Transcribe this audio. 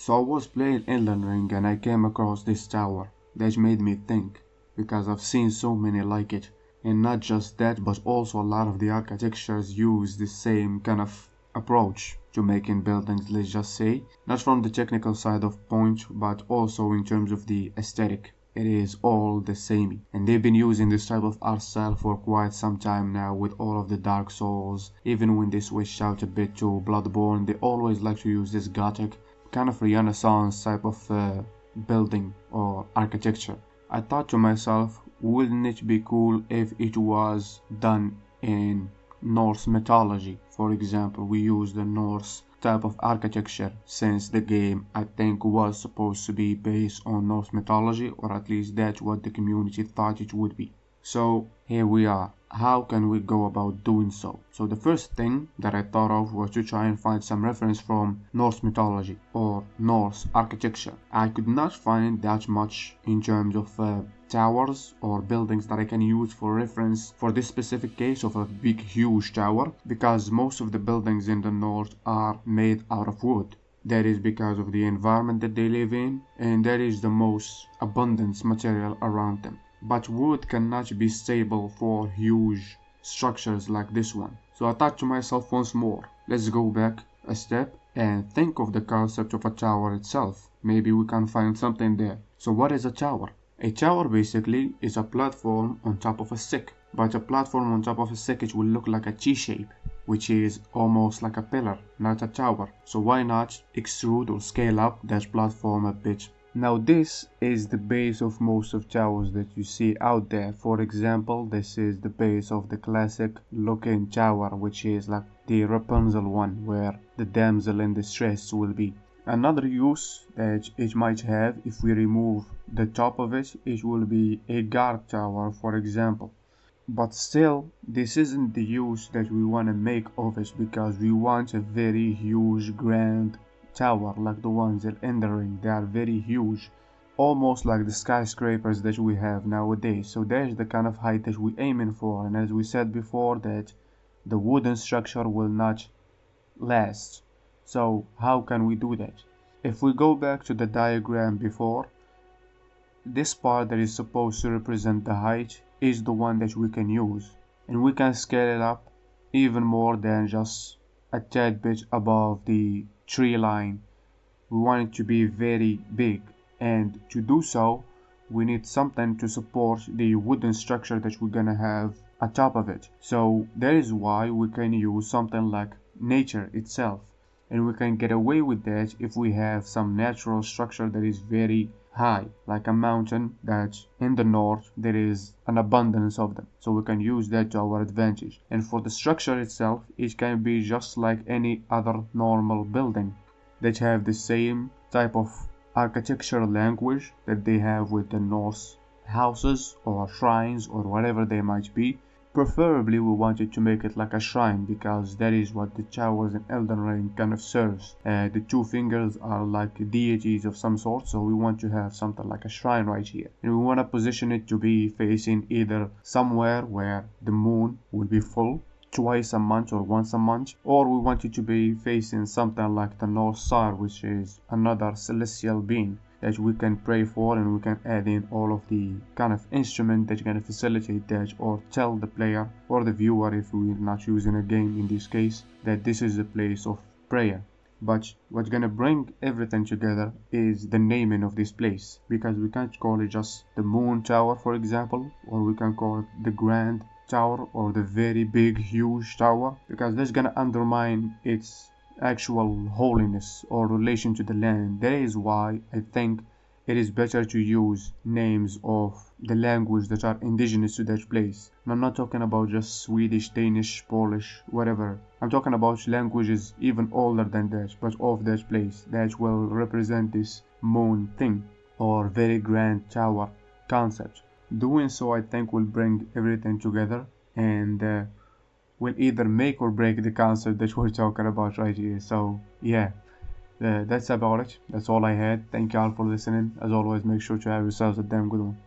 So I was playing Elden Ring and I came across this tower that made me think, because I've seen so many like it. And not just that, but also a lot of the architectures use the same kind of approach to making buildings, let's just say. Not from the technical side of point, but also in terms of the aesthetic. It is all the same. And they've been using this type of art style for quite some time now with all of the Dark Souls. Even when they switched out a bit to Bloodborne, they always like to use this gothic kind of Renaissance type of building or architecture. I thought to myself, wouldn't it be cool if it was done in Norse mythology? For example, we use the Norse type of architecture since the game I think was supposed to be based on Norse mythology, or at least that's what the community thought it would be. So here we are. How can we go about doing so? So the first thing that I thought of was to try and find some reference from Norse mythology or Norse architecture. I could not find that much in terms of towers or buildings that I can use for reference for this specific case of a big huge tower, because most of the buildings in the north are made out of wood. That is because of the environment that they live in, and that is the most abundant material around them. But wood cannot be stable for huge structures like this one. So I thought to myself once more, let's go back a step and think of the concept of a tower itself. Maybe we can find something there. So what is a tower? A tower basically is a platform on top of a stick. But a platform on top of a stick, it will look like a T-shape, which is almost like a pillar, not a tower. So why not extrude or scale up that platform a bit? Now this is the base of most of towers that you see out there. For example, this is the base of the classic looking tower, which is like the Rapunzel one, where the damsel in distress will be. Another use that it might have, if we remove the top of it, it will be a guard tower, for example. But still, this isn't the use that we want to make of it, because we want a very huge grand tower like the ones in Elden Ring. They are very huge, almost like the skyscrapers that we have nowadays. So there's the kind of height that we're aiming for, and as we said before, that the wooden structure will not last. So how can we do that? If we go back to the diagram before, this part that is supposed to represent the height is the one that we can use, and we can scale it up even more than just a tad bit above the tree line. We want it to be very big, and to do so we need something to support the wooden structure that we're gonna have on top of it. So that is why we can use something like nature itself, and we can get away with that if we have some natural structure that is very high, like a mountain that in the north there is an abundance of them, so we can use that to our advantage. And for the structure itself, it can be just like any other normal building that have the same type of architectural language that they have with the Norse houses or shrines or whatever they might be. Preferably we wanted to make it like a shrine, because that is what the towers in Elden Ring kind of serves. The two fingers are like deities of some sort, so we want to have something like a shrine right here. And we want to position it to be facing either somewhere where the moon will be full twice a month or once a month, or we want it to be facing something like the North Star, which is another celestial being that we can pray for, and we can add in all of the kind of instrument that can facilitate that, or tell the player or the viewer, if we're not using a game in this case, that this is a place of prayer. But what's gonna bring everything together is the naming of this place, because we can't call it just the Moon Tower, for example, or we can call it the Grand Tower or the very big huge tower, because that's gonna undermine its actual holiness or relation to the land. That is why I think it is better to use names of the language that are indigenous to that place. And I'm not talking about just Swedish, Danish, Polish, whatever. I'm talking about languages even older than that, but of that place, that will represent this moon thing or very grand tower concept. Doing so, I think, will bring everything together, and will either make or break the concept that we're talking about right here. So yeah, that's about it. That's all I had. Thank you all for listening. As always, make sure to have yourselves a damn good one.